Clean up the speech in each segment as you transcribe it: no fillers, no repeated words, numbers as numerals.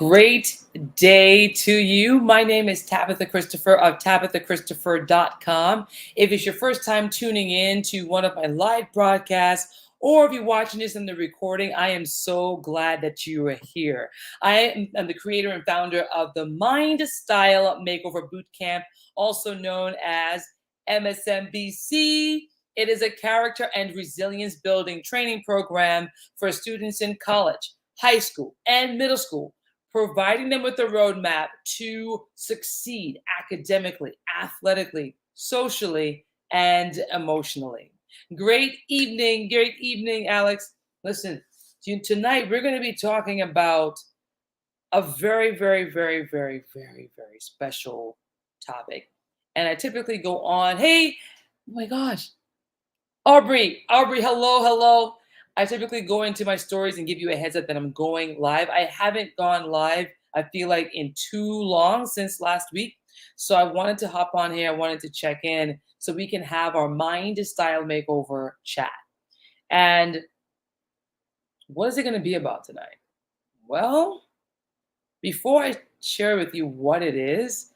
Great day to you. My name is Tabitha Christopher of tabithachristopher.com. If it's your first time tuning in to one of my live broadcasts, or if you're watching this in the recording, I am so glad that you are here. I am the creator and founder of the Mind Style Makeover Bootcamp, also known as MSMBC. It is a character and resilience building training program for students in college, high school, and middle school, providing them with a roadmap to succeed academically, athletically, socially, and emotionally. Great evening, Alex. Listen, tonight we're going to be talking about a very special topic. And I typically go on, hey, oh my gosh, Aubrey, hello. I typically go into my stories and give you a heads up that I'm going live. I haven't gone live, I feel like, in too long since last week. So I wanted to hop on here. I wanted to check in so we can have our Mind Style Makeover chat. And what is it going to be about tonight? Well, before I share with you what it is,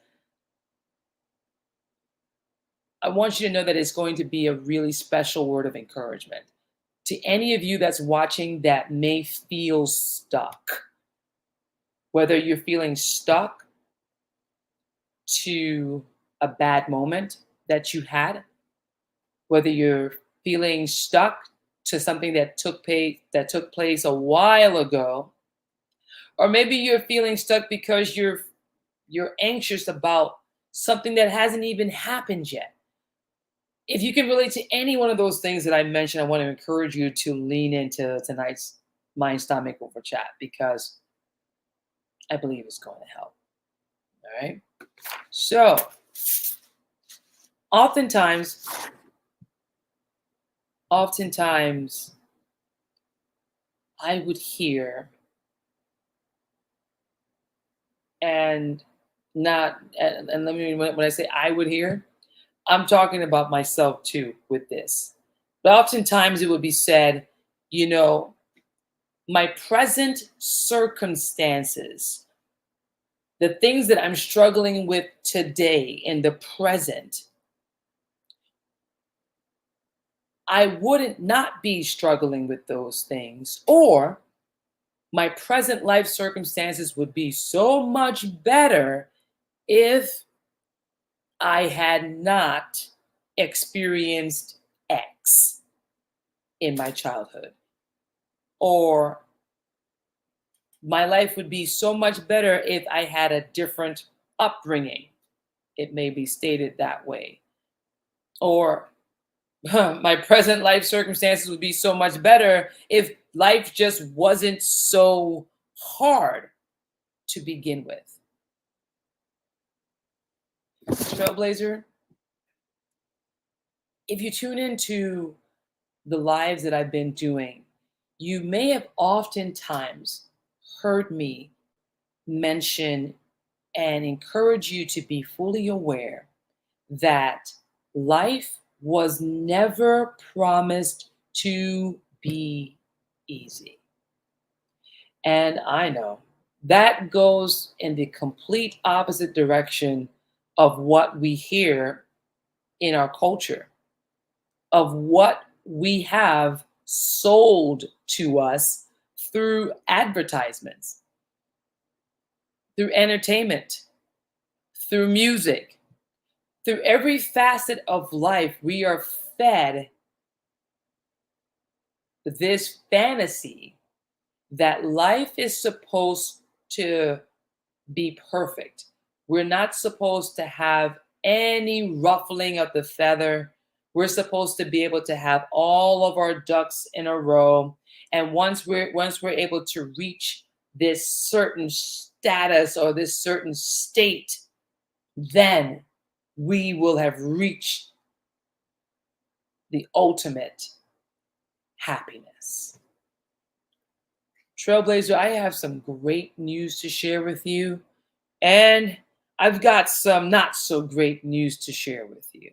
I want you to know that it's going to be a really special word of encouragement to any of you that's watching that may feel stuck. Whether you're feeling stuck to a bad moment that you had, whether you're feeling stuck to something that took place a while ago, or maybe you're feeling stuck because you're anxious about something that hasn't even happened yet. If you can relate to any one of those things that I mentioned, I want to encourage you to lean into tonight's Mind Style Makeover chat because I believe it's going to help. All right. So, oftentimes, I would hear and not, and let me, when I say I would hear, I'm talking about myself too with this. But oftentimes it would be said, my present circumstances, the things that I'm struggling with today in the present, I wouldn't not be struggling with those things, or my present life circumstances would be so much better if I had not experienced X in my childhood, or my life would be so much better if I had a different upbringing. It may be stated that way. Or my present life circumstances would be so much better if life just wasn't so hard to begin with. Trailblazer, if you tune into the lives that I've been doing, you may have oftentimes heard me mention and encourage you to be fully aware that life was never promised to be easy. And I know that goes in the complete opposite direction of what we hear in our culture, of what we have sold to us through advertisements, through entertainment, through music, through every facet of life. We are fed this fantasy that life is supposed to be perfect. We're not supposed to have any ruffling of the feather. We're supposed to be able to have all of our ducks in a row. And once we're able to reach this certain status or this certain state, then we will have reached the ultimate happiness. Trailblazer, I have some great news to share with you, and I've got some not so great news to share with you.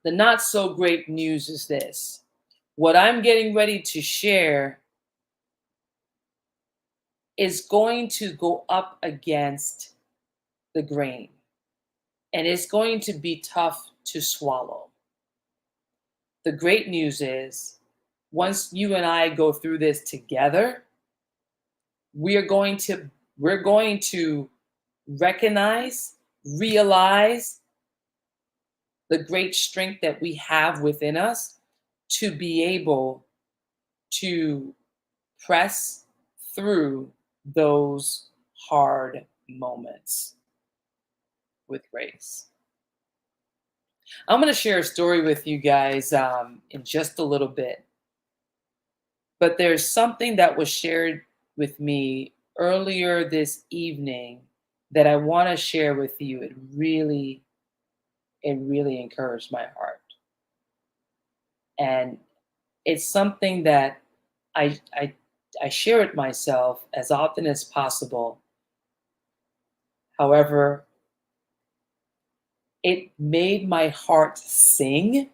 The not so great news is this: what I'm getting ready to share is going to go up against the grain, and it's going to be tough to swallow. The great news is, once you and I go through this together, we are going to we're going to recognize, realize the great strength that we have within us to be able to press through those hard moments with grace. I'm going to share a story with you guys in just a little bit, but there's something that was shared with me earlier this evening that I want to share with you. It really encouraged my heart, and it's something that I share it myself as often as possible. However, it made my heart sing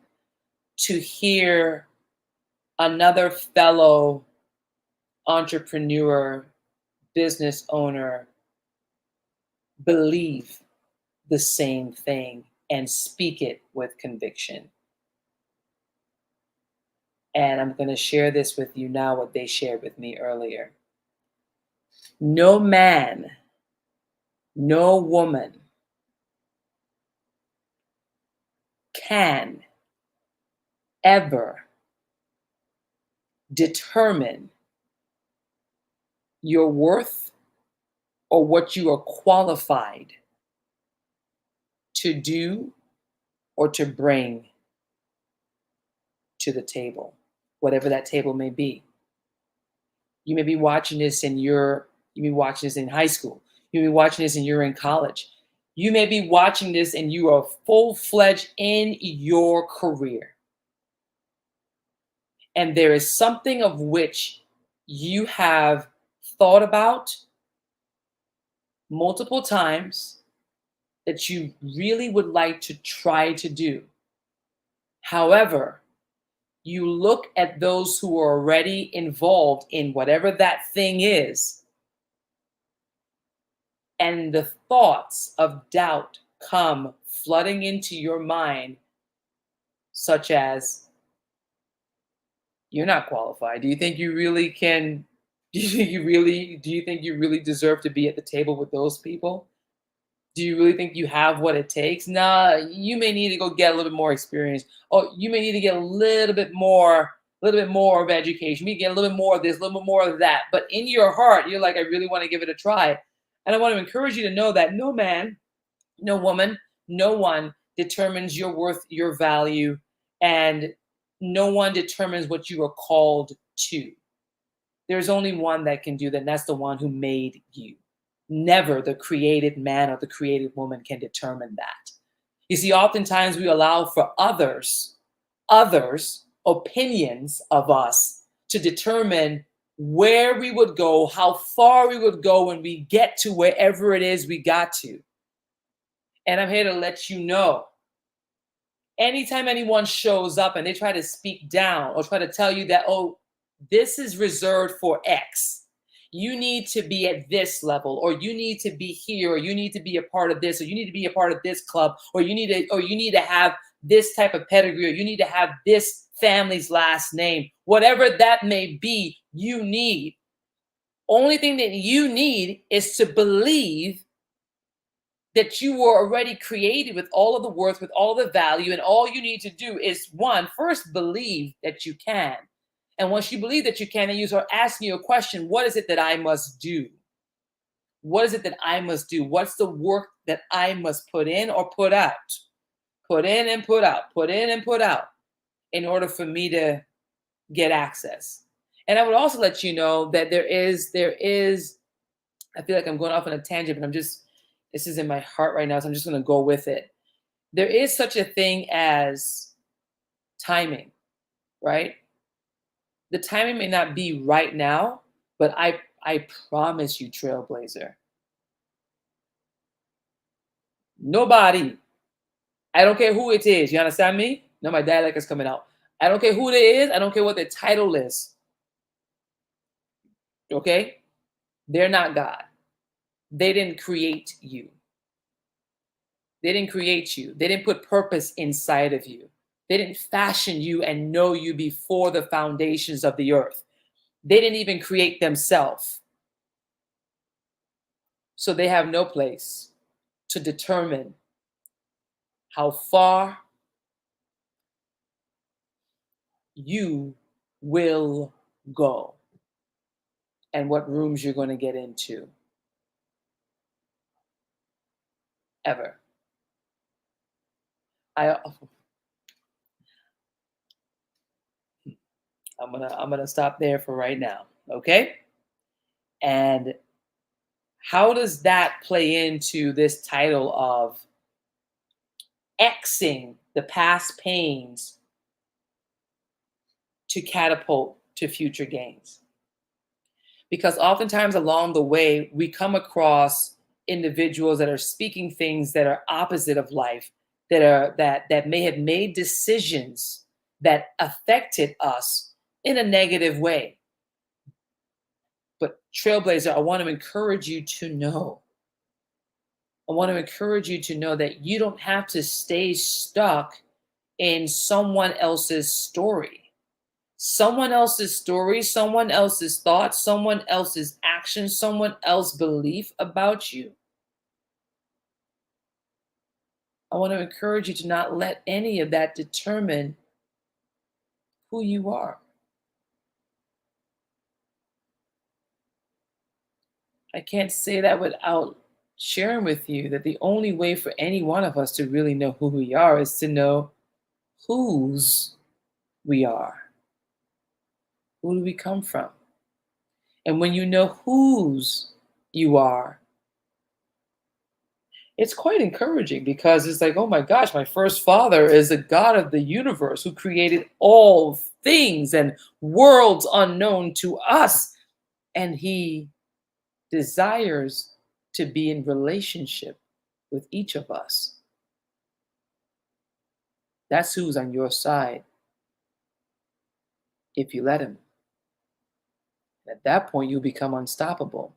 to hear another fellow entrepreneur, business owner believe the same thing and speak it with conviction. And I'm going to share this with you now, what they shared with me earlier. No man, no woman can ever determine your worth or what you are qualified to do or to bring to the table, whatever that table may be. You may be watching this and you may be watching this in high school. You may be watching this and you're in college. You may be watching this and you are full-fledged in your career. And there is something of which you have thought about multiple times that you really would like to try to do. However, you look at those who are already involved in whatever that thing is, and the thoughts of doubt come flooding into your mind, such as, you're not qualified. Do you think you really can? Do you think you really deserve to be at the table with those people? Do you really think you have what it takes? Nah, you may need to go get a little bit more experience. Oh, you may need to get a little bit more of education. You get a little bit more of this, a little bit more of that. But in your heart, you're like, I really want to give it a try. And I want to encourage you to know that no man, no woman, no one determines your worth, your value, and no one determines what you are called to. There's only one that can do that, and that's the one who made you. Never the created man or the created woman can determine that. You see, oftentimes we allow for others' opinions of us to determine where we would go, how far we would go when we get to wherever it is we got to. And I'm here to let you know, anytime anyone shows up and they try to speak down or try to tell you that, oh, this is reserved for X, you need to be at this level, or you need to be here, or you need to be a part of this, or you need to be a part of this club, or you need to have this type of pedigree, or you need to have this family's last name, whatever that may be. Only thing that you need is to believe that you were already created with all of the worth, with all the value, and all you need to do is, one, first believe that you can. And once you believe that you can, then you start asking you a question: what is it that I must do? What is it that I must do? What's the work that I must put in or put out? Put in and put out, put in and put out, in order for me to get access. And I would also let you know that there is, I feel like I'm going off on a tangent, but this is in my heart right now, so I'm just going to go with it. There is such a thing as timing, right? The timing may not be right now, but I promise you, Trailblazer, nobody, I don't care who it is, you understand me? No, my dialect is coming out. I don't care who it is, I don't care what the title is, okay? They're not God. They didn't create you. They didn't create you. They didn't put purpose inside of you. They didn't fashion you and know you before the foundations of the earth. They didn't even create themselves. So they have no place to determine how far you will go and what rooms you're going to get into ever. I I'm gonna stop there for right now. Okay. And how does that play into this title of Xing the past pains to catapult to future gains? Because oftentimes along the way, we come across individuals that are speaking things that are opposite of life, that may have made decisions that affected us in a negative way. But Trailblazer, I want to encourage you to know. I want to encourage you to know that you don't have to stay stuck in someone else's story. Someone else's story, someone else's thoughts, someone else's actions, someone else's belief about you. I want to encourage you to not let any of that determine who you are. I can't say that without sharing with you that the only way for any one of us to really know who we are is to know whose we are. Who do we come from? And when you know whose you are, it's quite encouraging because it's like, oh my gosh, my first father is the God of the universe who created all things and worlds unknown to us. And he desires to be in relationship with each of us. That's who's on your side if you let him. At that point, you'll become unstoppable.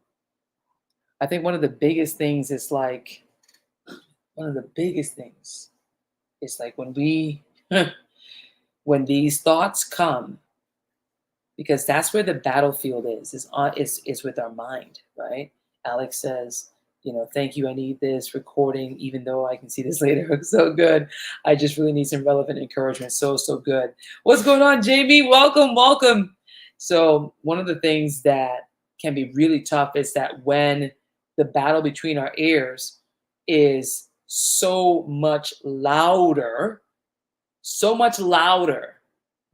I think one of the biggest things is like, one of the biggest things is like when we, when these thoughts come, because that's where the battlefield is with our mind, right? Alex says, thank you. I need this recording, even though I can see this later. So good. I just really need some relevant encouragement. So good. What's going on, Jamie? Welcome. So one of the things that can be really tough is that when the battle between our ears is so much louder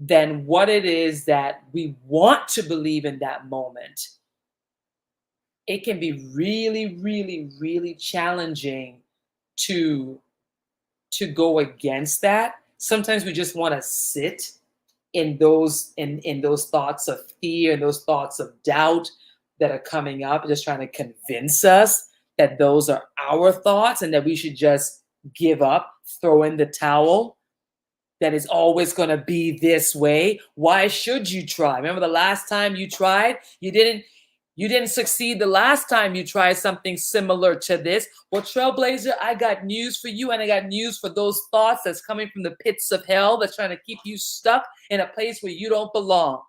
than what it is that we want to believe in that moment, it can be really, really, really challenging to go against that. Sometimes we just want to sit in those thoughts of fear and those thoughts of doubt that are coming up, just trying to convince us that those are our thoughts and that we should just give up, throw in the towel, that it's always going to be this way. Why should you try? Remember the last time you tried, you didn't succeed the last time you tried something similar to this. Well, Trailblazer, I got news for you, and I got news for those thoughts that's coming from the pits of hell that's trying to keep you stuck in a place where you don't belong.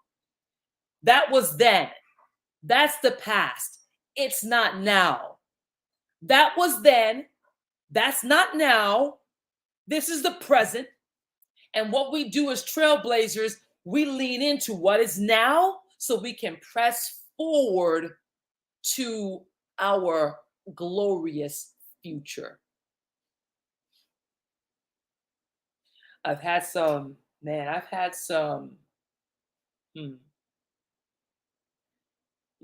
That was then. That's the past. It's not now. That was then. That's not now. This is the present. And what we do as Trailblazers, we lean into what is now so we can press forward to our glorious future. I've had some, and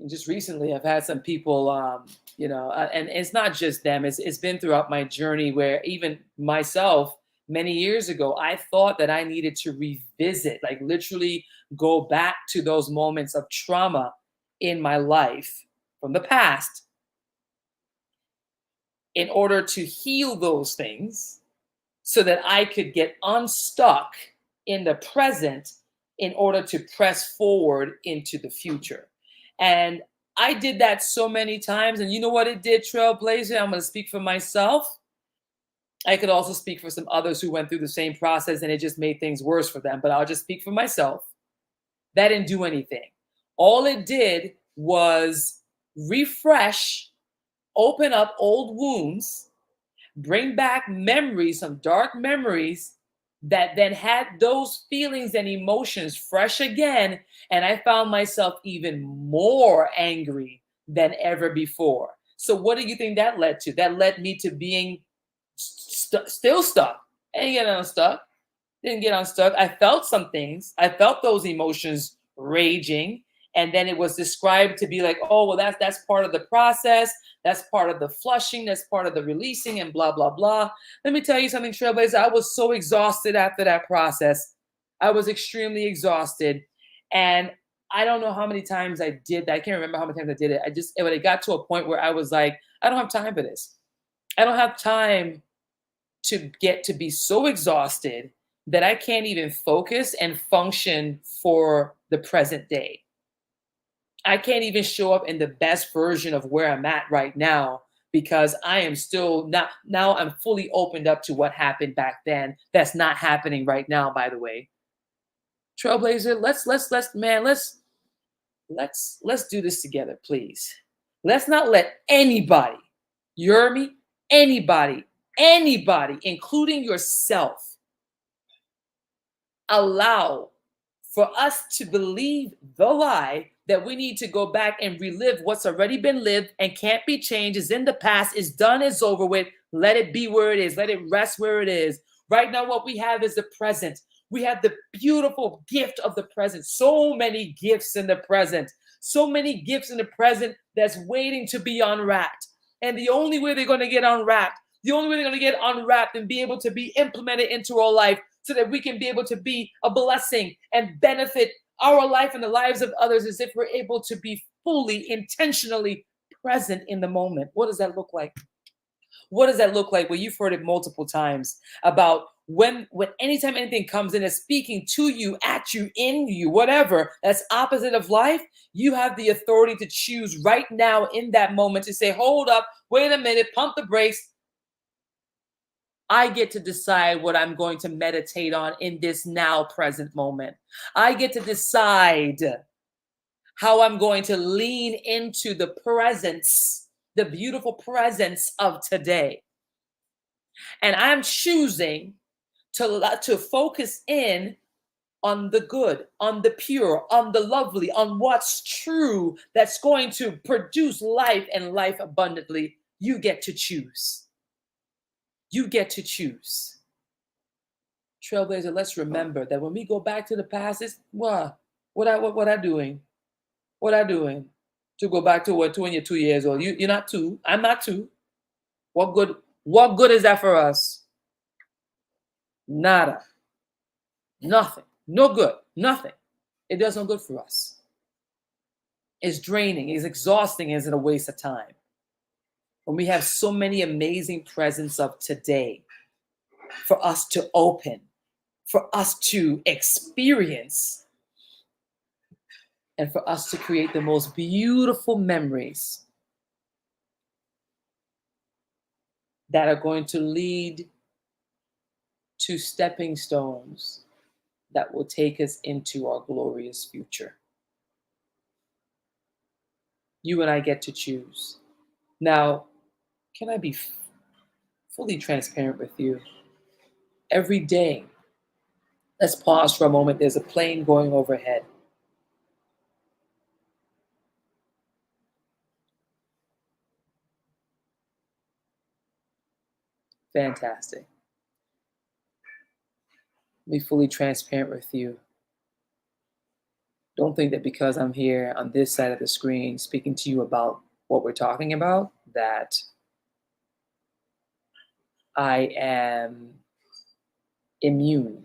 just recently I've had some people, and it's not just them, it's been throughout my journey where even myself, many years ago, I thought that I needed to revisit, like literally go back to those moments of trauma in my life from the past in order to heal those things so that I could get unstuck in the present in order to press forward into the future. And I did that so many times. And you know what it did, Trailblazer? I'm going to speak for myself. I could also speak for some others who went through the same process and it just made things worse for them. But I'll just speak for myself. That didn't do anything. All it did was refresh, open up old wounds, bring back memories, some dark memories that then had those feelings and emotions fresh again. And I found myself even more angry than ever before. So, what do you think that led to? That led me to being still stuck. I didn't get unstuck. Didn't get unstuck. I felt some things. I felt those emotions raging, and then it was described to be like, oh, well, that's part of the process. That's part of the flushing. That's part of the releasing, and blah blah blah. Let me tell you something, Trailblazer. I was so exhausted after that process. I was extremely exhausted, and I don't know how many times I did that. I can't remember how many times I did it. When it got to a point where I was like, I don't have time for this. I don't have time to get to be so exhausted that I can't even focus and function for the present day. I can't even show up in the best version of where I'm at right now because I am still not, now I'm fully opened up to what happened back then. That's not happening right now, by the way. Trailblazer, let's do this together, please. Let's not let anybody, you hear me? Anybody, including yourself, allow for us to believe the lie that we need to go back and relive what's already been lived and can't be changed, is in the past, is done, is over with. Let it be where it is. Let it rest where it is. Right now, what we have is the present. We have the beautiful gift of the present. So many gifts in the present. So many gifts in the present that's waiting to be unwrapped. And the only way they're going to get unwrapped, the only way they're going to get unwrapped and be able to be implemented into our life so that we can be able to be a blessing and benefit our life and the lives of others is if we're able to be fully, intentionally present in the moment. What does that look like? What does that look like? Well, you've heard it multiple times about when anytime anything comes in and speaking to you, at you, in you, whatever, that's opposite of life, you have the authority to choose right now in that moment to say, hold up, wait a minute, pump the brakes. I get to decide what I'm going to meditate on in this now present moment. I get to decide how I'm going to lean into the presence, the beautiful presence of today. And I'm choosing to focus in on the good, on the pure, on the lovely, on what's true that's going to produce life and life abundantly. You get to choose. You get to choose. Trailblazer, let's remember that when we go back to the past, it's what I doing? What I doing? To go back to what, when you're 2 years old. You're not two. I'm not two. What good is that for us? Nada. Nothing. No good. Nothing. It does no good for us. It's draining, it's exhausting, it's a waste of time. When we have so many amazing presents of today for us to open, for us to experience, and for us to create the most beautiful memories that are going to lead to stepping stones that will take us into our glorious future. You and I get to choose. Now, can I be fully transparent with you? Every day, let's pause for a moment. There's a plane going overhead. Fantastic. Be fully transparent with you. Don't think that because I'm here on this side of the screen speaking to you about what we're talking about, that I am immune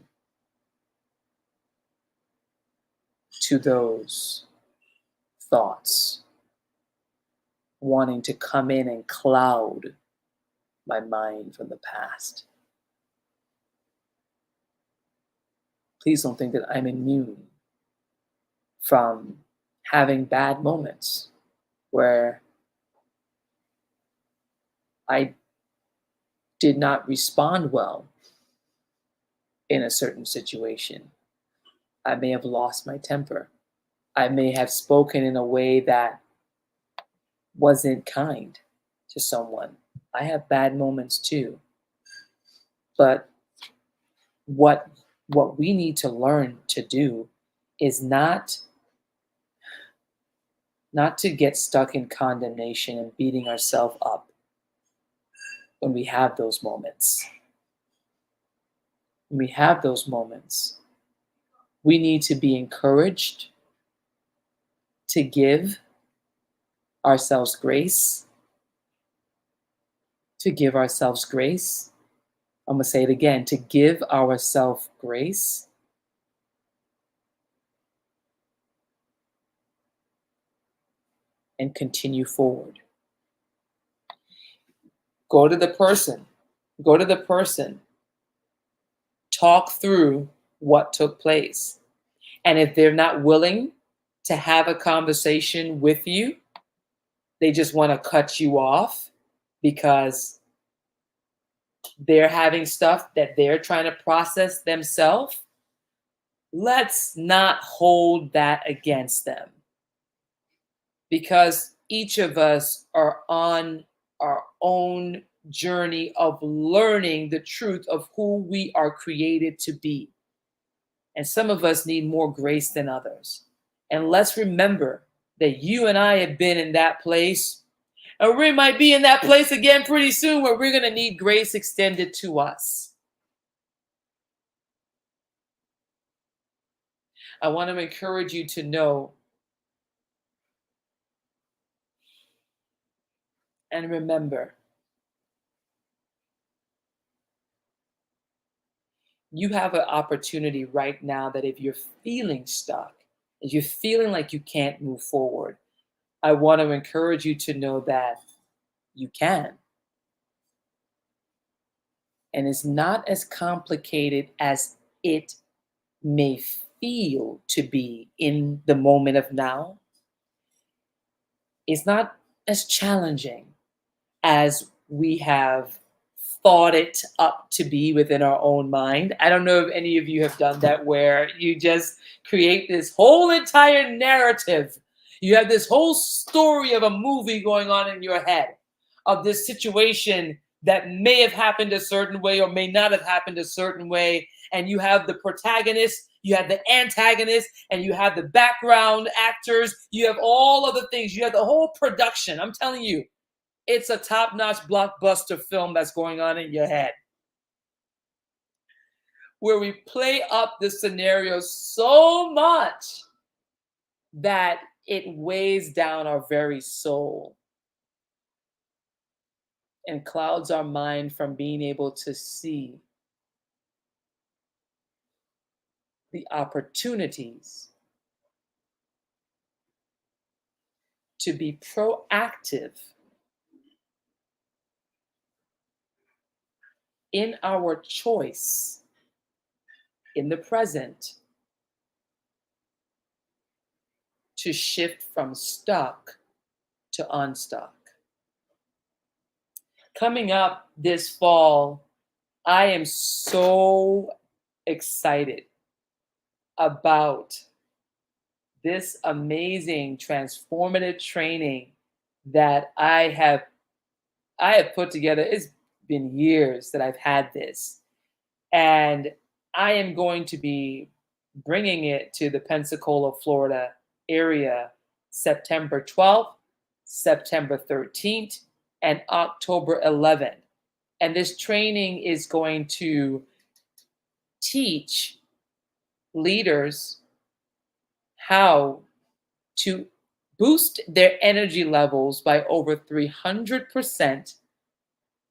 to those thoughts wanting to come in and cloud my mind from the past. Please don't think that I'm immune from having bad moments, where I did not respond well in a certain situation. I may have lost my temper. I may have spoken in a way that wasn't kind to someone. I have bad moments too. But what what we need to learn to do is not to get stuck in condemnation and beating ourselves up when we have those moments. When we have those moments, we need to be encouraged to give ourselves grace, to give ourselves grace. I'm going to say it again, to give ourselves grace and continue forward. Go to the person. Go to the person. Talk through what took place. And if they're not willing to have a conversation with you, they just want to cut you off because they're having stuff that they're trying to process themselves, let's not hold that against them. Because each of us are on our own journey of learning the truth of who we are created to be. And some of us need more grace than others. And let's remember that you and I have been in that place, and we might be in that place again pretty soon where we're going to need grace extended to us. I want to encourage you to know and remember, you have an opportunity right now that if you're feeling stuck, if you're feeling like you can't move forward, I want to encourage you to know that you can. And it's not as complicated as it may feel to be in the moment of now. It's not as challenging as we have thought it up to be within our own mind. I don't know if any of you have done that, where you just create this whole entire narrative. You have this whole story of a movie going on in your head of this situation that may have happened a certain way or may not have happened a certain way. And you have the protagonist, you have the antagonist, and you have the background actors. You have all of the things. You have the whole production. I'm telling you, it's a top-notch blockbuster film that's going on in your head, where we play up the scenario so much that it weighs down our very soul and clouds our mind from being able to see the opportunities to be proactive in our choice in the present to shift from stuck to unstuck. Coming up this fall, I am so excited about this amazing transformative training that I have put together. It's been years that I've had this, and I am going to be bringing it to the Pensacola, Florida area September 12th, September 13th, and October 11th. And this training is going to teach leaders how to boost their energy levels by over 300%,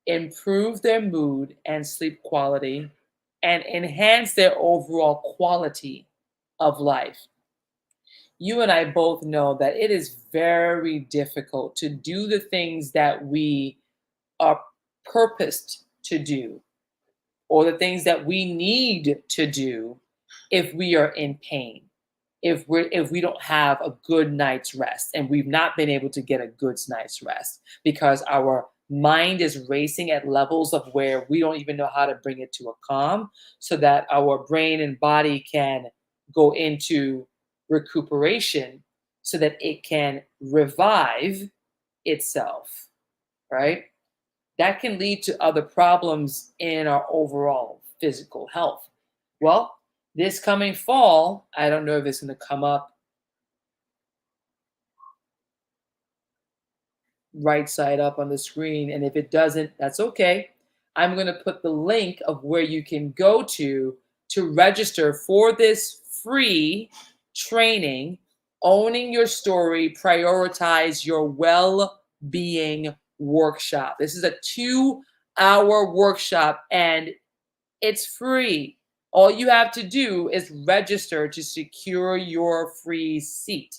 improve their mood and sleep quality, and enhance their overall quality of life. You and I both know that it is very difficult to do the things that we are purposed to do, or the things that we need to do, if we are in pain. if we don't have a good night's rest, and we've not been able to get a good night's rest because our mind is racing at levels of where we don't even know how to bring it to a calm so that our brain and body can go into recuperation so that it can revive itself, right? That can lead to other problems in our overall physical health. Well, this coming fall, I don't know if it's going to come up right side up on the screen. And if it doesn't, that's okay. I'm going to put the link of where you can go to register for this free training, Owning Your Story, Prioritize Your Well Being workshop. This is a 2-hour workshop and it's free. All you have to do is register to secure your free seat.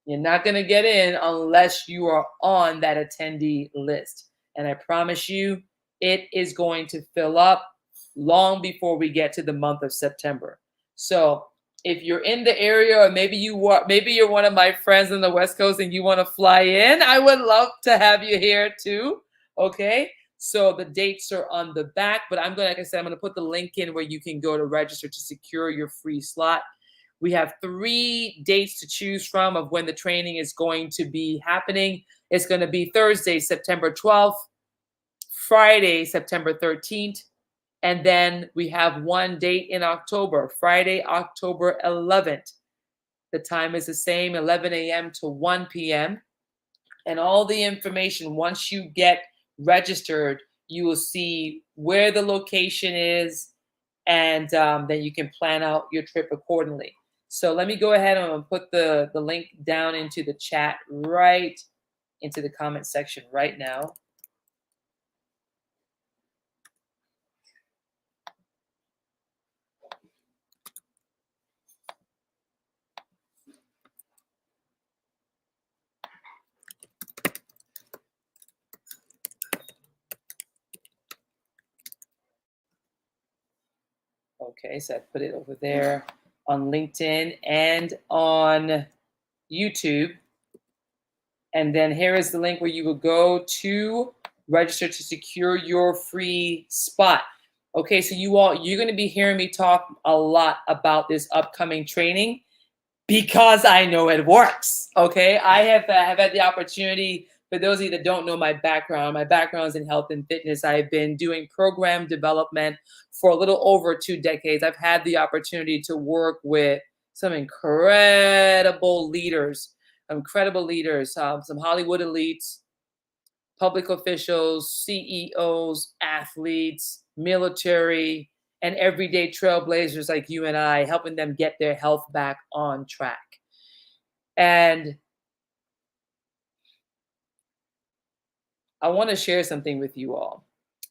You're not going to get in unless you are on that attendee list. And I promise you, it is going to fill up long before we get to the month of September. So if you're in the area, or maybe you're one of my friends on the West Coast and you want to fly in, I would love to have you here too. Okay. So the dates are on the back, but like I said, I'm going to put the link in where you can go to register to secure your free slot. We have 3 dates to choose from of when the training is going to be happening. It's going to be Thursday, September 12th, Friday, September 13th, and then we have one date in October, Friday, October 11th. The time is the same, 11 a.m. to 1 p.m. And all the information, once you get registered, you will see where the location is, and then you can plan out your trip accordingly. So let me go ahead and put the link down into the chat, right into the comment section right now. Okay, so I put it over there on LinkedIn and on YouTube. And then here is the link where you will go to register to secure your free spot. Okay, so you're going to be hearing me talk a lot about this upcoming training because I know it works. Okay, I have had the opportunity. For those of you that don't know my background is in health and fitness. I've been doing program development for a little over 2 decades. I've had the opportunity to work with some incredible leaders, some Hollywood elites, public officials, CEOs, athletes, military, and everyday trailblazers like you and I, helping them get their health back on track. And I want to share something with you all.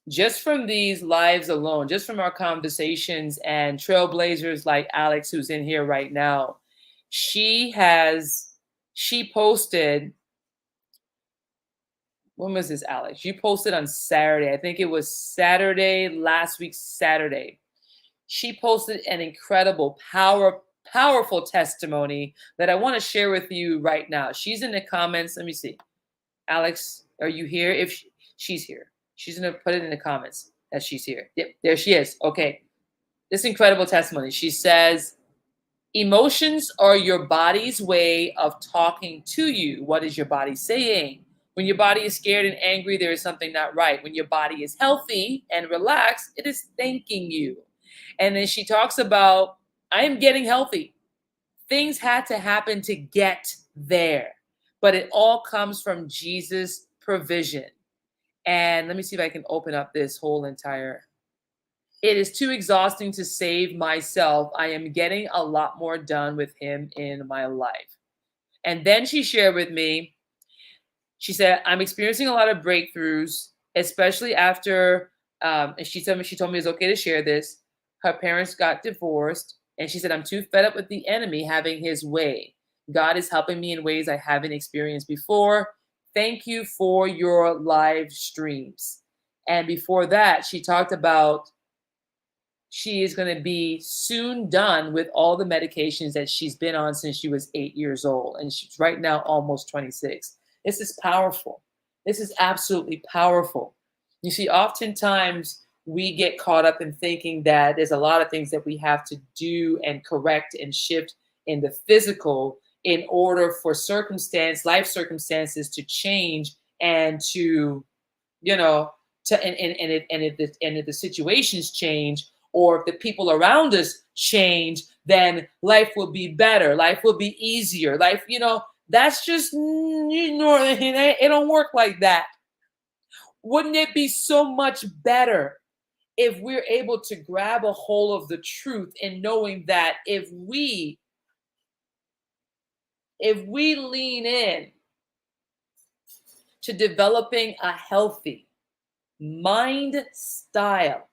Just from these lives alone, just from our conversations and trailblazers like Alex, who's in here right now, she posted, when was this, Alex? She posted on Saturday. I think it was last week, Saturday. She posted an incredible, powerful testimony that I want to share with you right now. She's in the comments. Let me see. Alex, are you here? If she's here, she's going to put it in the comments that she's here. Yep, there she is. Okay. This incredible testimony. She says, emotions are your body's way of talking to you. What is your body saying? When your body is scared and angry, there is something not right. When your body is healthy and relaxed, it is thanking you. And then she talks about, I am getting healthy. Things had to happen to get there, but it all comes from Jesus' provision. And let me see if I can open up this whole entire. It is too exhausting to save myself. I am getting a lot more done with him in my life. And then she shared with me, she said, I'm experiencing a lot of breakthroughs, especially after, and she told me it's okay to share this. Her parents got divorced. And she said, I'm too fed up with the enemy having his way. God is helping me in ways I haven't experienced before. Thank you for your live streams. And before that, she talked about she is going to be soon done with all the medications that she's been on since she was 8 years old. And she's right now almost 26. This is powerful. This is absolutely powerful. You see, oftentimes we get caught up in thinking that there's a lot of things that we have to do and correct and shift in the physical in order for life circumstances to change and to, you know, if the situations change, or if the people around us change, then life will be better. Life will be easier. Life, that's just, it don't work like that. Wouldn't it be so much better if we're able to grab a hold of the truth and knowing that if we lean in to developing a healthy mind style,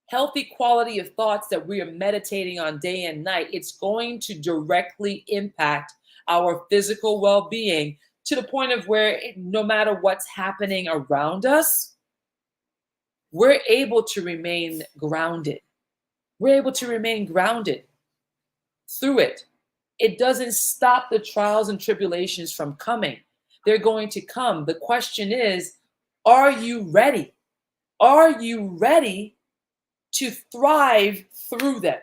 healthy quality of thoughts that we are meditating on day and night, it's going to directly impact our physical well-being to the point of where no matter what's happening around us, we're able to remain grounded. We're able to remain grounded through it. It doesn't stop the trials and tribulations from coming. They're going to come. The question is, are you ready? Are you ready to thrive through them?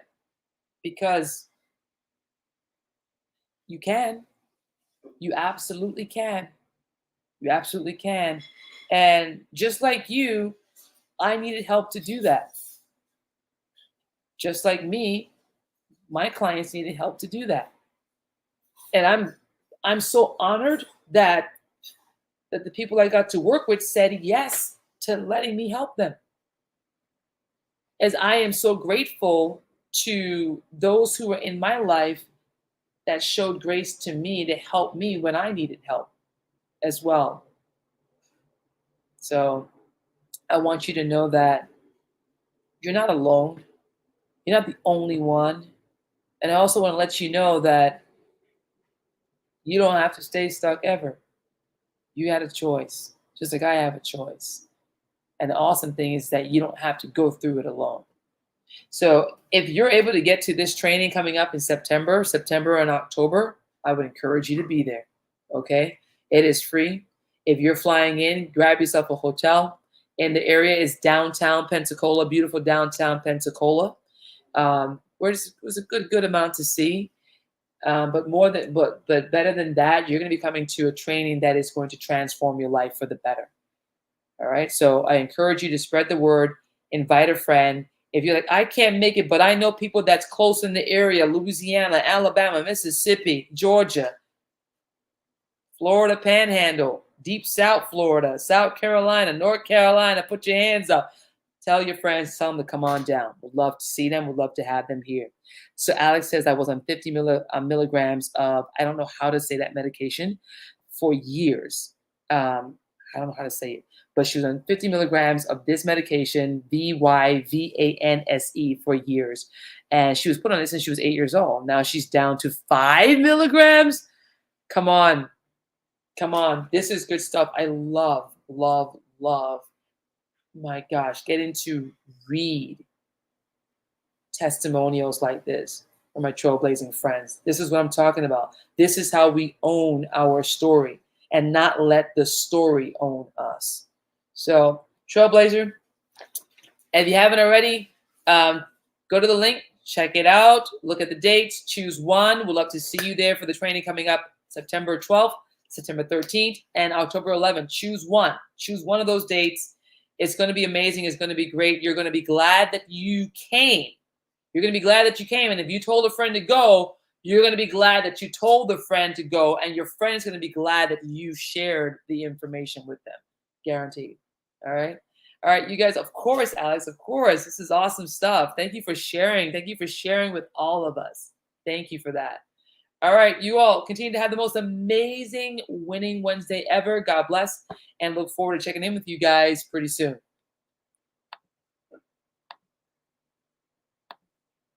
Because you can. You absolutely can. You absolutely can. And just like you, I needed help to do that. Just like me, my clients needed help to do that. And I'm so honored that the people I got to work with said yes to letting me help them. As I am so grateful to those who were in my life that showed grace to me to help me when I needed help as well. So I want you to know that you're not alone. You're not the only one. And I also want to let you know that you don't have to stay stuck ever. You had a choice, just like I have a choice. And the awesome thing is that you don't have to go through it alone. So if you're able to get to this training coming up in September and October, I would encourage you to be there. Okay? It is free. If you're flying in, grab yourself a hotel. And the area is downtown Pensacola, beautiful downtown Pensacola. Where it was a good amount to see. But better than that, you're going to be coming to a training that is going to transform your life for the better. All right. So I encourage you to spread the word, invite a friend. If you're like, I can't make it, but I know people that's close in the area, Louisiana, Alabama, Mississippi, Georgia, Florida Panhandle, Deep South Florida, South Carolina, North Carolina, put your hands up. Tell your friends, tell them to come on down. We'd love to see them. We'd love to have them here. So Alex says I was on 50 milligrams of, I don't know how to say that medication, for years. I don't know how to say it, but she was on 50 milligrams of this medication, VYVANSE, for years. And she was put on it since she was 8 years old. Now she's down to 5 milligrams. Come on. Come on. This is good stuff. I love, love, love. My gosh, getting to read testimonials like this from my trailblazing friends. This is what I'm talking about. This is how we own our story and not let the story own us. So, Trailblazer, if you haven't already, go to the link, check it out, look at the dates, choose one. We'd love to see you there for the training coming up September 12th, September 13th, and October 11th. Choose one. Choose one of those dates. It's going to be amazing. It's going to be great. You're going to be glad that you came. You're going to be glad that you came. And if you told a friend to go, you're going to be glad that you told the friend to go. And your friend is going to be glad that you shared the information with them. Guaranteed. All right. All right. You guys, of course, Alex, of course. This is awesome stuff. Thank you for sharing. Thank you for sharing with all of us. Thank you for that. All right. You all continue to have the most amazing winning Wednesday ever. God bless. And look forward to checking in with you guys pretty soon.